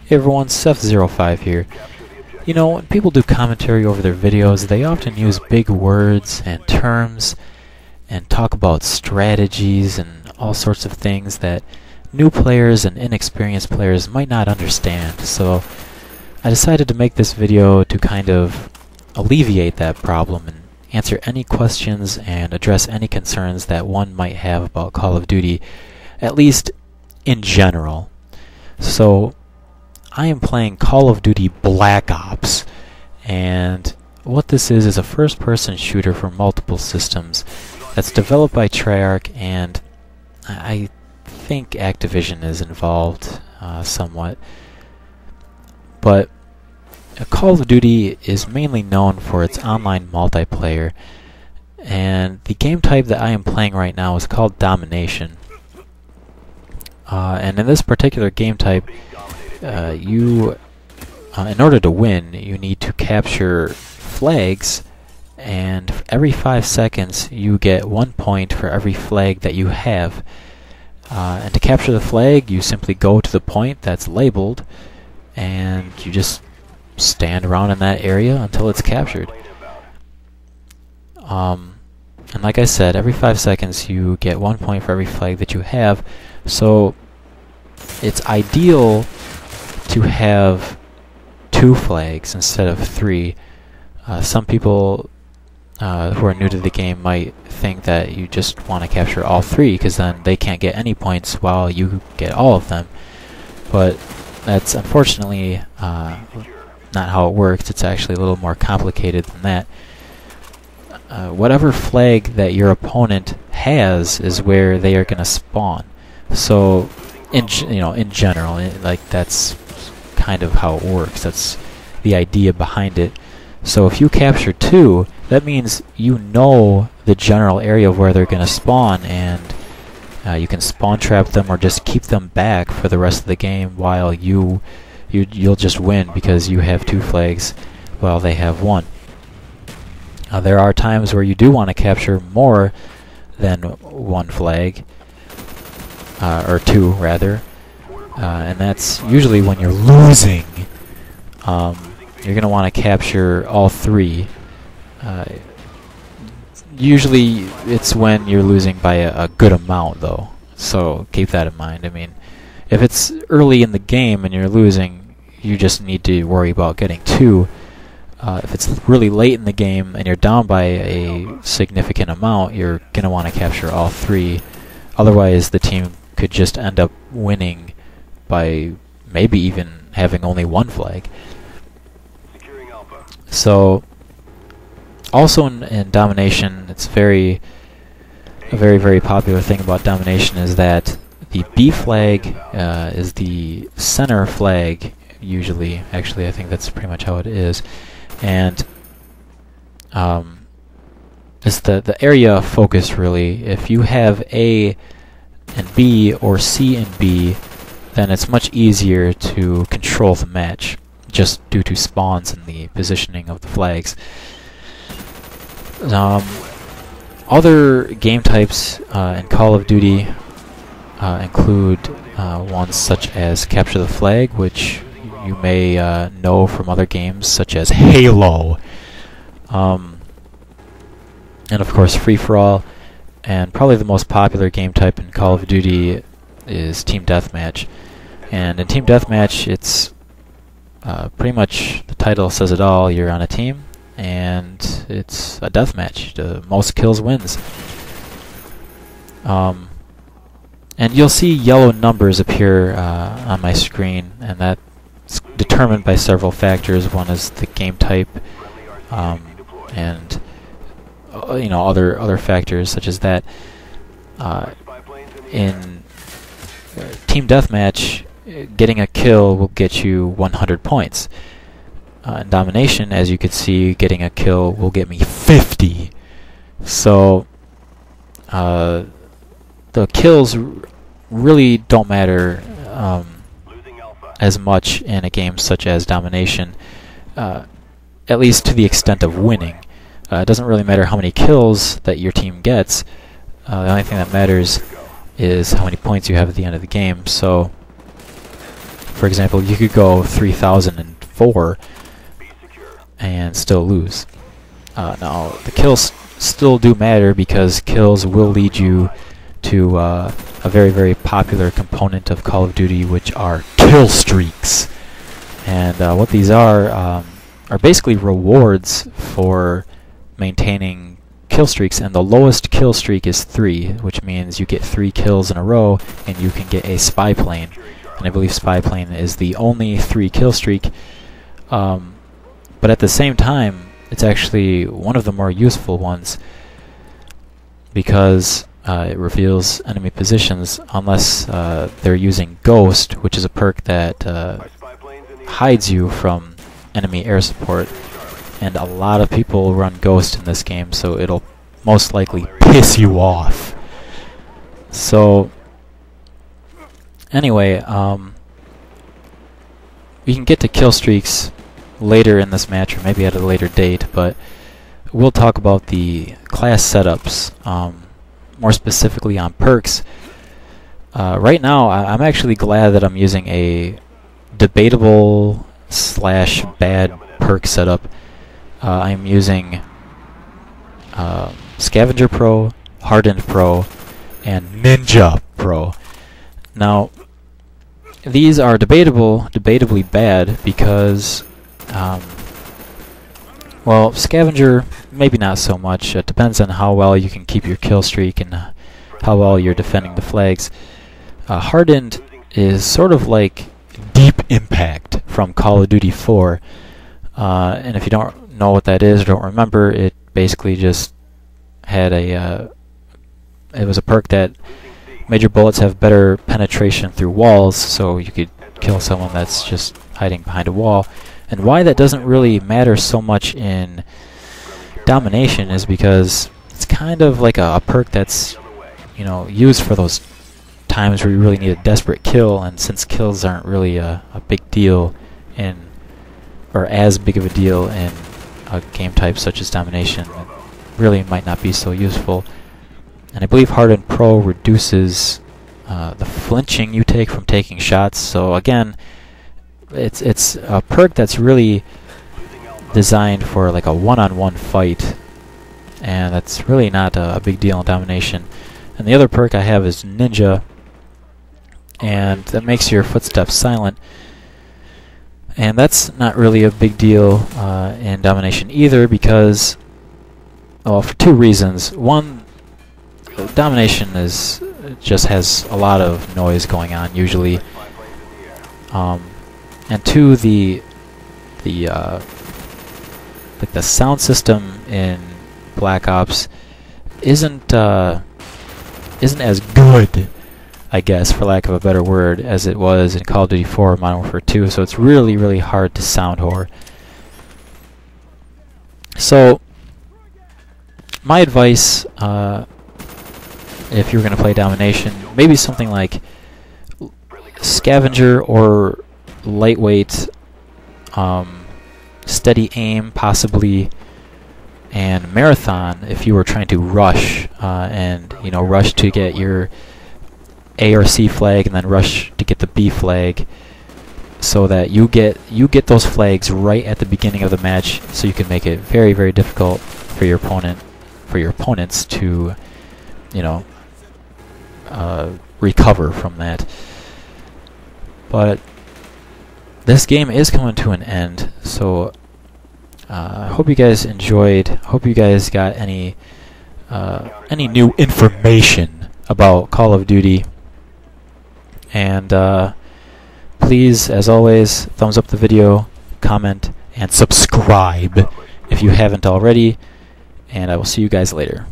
Hey everyone, Seth05 here. You know, when people do commentary over their videos, they often use big words and terms and talk about strategies and all sorts of things that new players and inexperienced players might not understand. So I decided to make this video to kind of alleviate that problem and answer any questions and address any concerns that one might have about Call of Duty, at least in general. So I am playing Call of Duty Black Ops, and what this is a first-person shooter for multiple systems that's developed by Treyarch, and I think Activision is involved somewhat. But Call of Duty is mainly known for its online multiplayer, and the game type that I am playing right now is called Domination. And in this particular game type, in order to win, you need to capture flags, and every 5 seconds you get 1 point for every flag that you have. And to capture the flag, you simply go to the point that's labeled, and you just stand around in that area until it's captured. And like I said, every 5 seconds you get 1 point for every flag that you have, so it's ideal to have 2 flags instead of 3. Some people who are new to the game might think that you just want to capture all 3 because then they can't get any points while you get all of them. But that's unfortunately not how it works. It's actually a little more complicated than that. Whatever flag that your opponent has is where they are going to spawn. So in general, that's kind of how it works. That's the idea behind it. So if you capture 2, that means you know the general area of where they're going to spawn, and you can spawn trap them or just keep them back for the rest of the game while you'll just win because you have 2 flags while they have 1. There are times where you do want to capture more than 1 flag, or 2 rather, and that's usually when you're losing. You're going to want to capture all 3. Usually it's when you're losing by a good amount though, so keep that in mind. I mean, if it's early in the game and you're losing, you just need to worry about getting 2. If it's really late in the game and you're down by a significant amount, you're going to want to capture all 3. Otherwise the team could just end up winning by maybe even having only 1 flag. So also in Domination, it's a very popular thing about Domination is that the B flag is the center flag usually. Actually, I think that's pretty much how it is. And it's the area of focus really. If you have A and B or C and B, then it's much easier to control the match just due to spawns and the positioning of the flags. Other game types in Call of Duty include ones such as Capture the Flag, which you may know from other games such as Halo, and of course Free-for-All, and probably the most popular game type in Call of Duty is Team Deathmatch. And in Team Deathmatch, it's pretty much, the title says it all. You're on a team, and it's a deathmatch. The most kills wins. And you'll see yellow numbers appear on my screen, and that's determined by several factors. One is the game type, and other factors such as that. In Team Deathmatch, getting a kill will get you 100 points. In Domination, as you can see, getting a kill will get me 50. So the kills really don't matter as much in a game such as Domination, at least to the extent of winning. It doesn't really matter how many kills that your team gets. The only thing that matters is how many points you have at the end of the game. So for example, you could go 3004 and still lose. Now, the kills still do matter because kills will lead you to a very, very popular component of Call of Duty, which are kill streaks. And what these are basically rewards for maintaining kill streaks, and the lowest kill streak is 3, which means you get 3 kills in a row and you can get a spy plane. And I believe spy plane is the only 3 kill streak. But at the same time, it's actually one of the more useful ones because it reveals enemy positions unless they're using Ghost, which is a perk that hides you from enemy air support. And a lot of people run Ghost in this game, so it'll most likely piss you off. So anyway, we can get to kill streaks later in this match, or maybe at a later date, but we'll talk about the class setups, more specifically on perks. Right now, I'm actually glad that I'm using a debatable / bad perk setup. I'm using Scavenger Pro, Hardened Pro, and Ninja Pro. Now, these are debatably bad because, well, Scavenger, maybe not so much. It depends on how well you can keep your kill streak and how well you're defending the flags. Hardened is sort of like Deep Impact from Call of Duty 4. And if you don't know what that is or don't remember, it basically just had it was a perk that made your bullets have better penetration through walls, so you could kill someone that's just hiding behind a wall. And why that doesn't really matter so much in Domination is because it's kind of like a perk that's, you know, used for those times where you really need a desperate kill, and since kills aren't really a big deal in, or as big of a deal in a game type such as Domination, it really might not be so useful. And I believe Hardened Pro reduces the flinching you take from taking shots. So again, it's a perk that's really designed for like a one-on-one fight, and that's really not a big deal in Domination. And the other perk I have is Ninja, and that makes your footsteps silent. And that's not really a big deal in Domination either because, well, for 2 reasons. One, Domination just has a lot of noise going on usually, and 2, the sound system in Black Ops isn't as good, I guess, for lack of a better word, as it was in Call of Duty 4 or Modern Warfare 2. So it's really, really hard to sound whore. So my advice, if you're going to play Domination, maybe something like Scavenger or lightweight, steady aim possibly, and Marathon if you were trying to rush, and rush to get your A or C flag and then rush to get the B flag, so that you get those flags right at the beginning of the match, so you can make it very, very difficult for your opponents to recover from that. But this game is coming to an end, so I hope you guys enjoyed. Hope you guys got any new information about Call of Duty. And please, as always, thumbs up the video, comment, and subscribe if you haven't already. And I will see you guys later.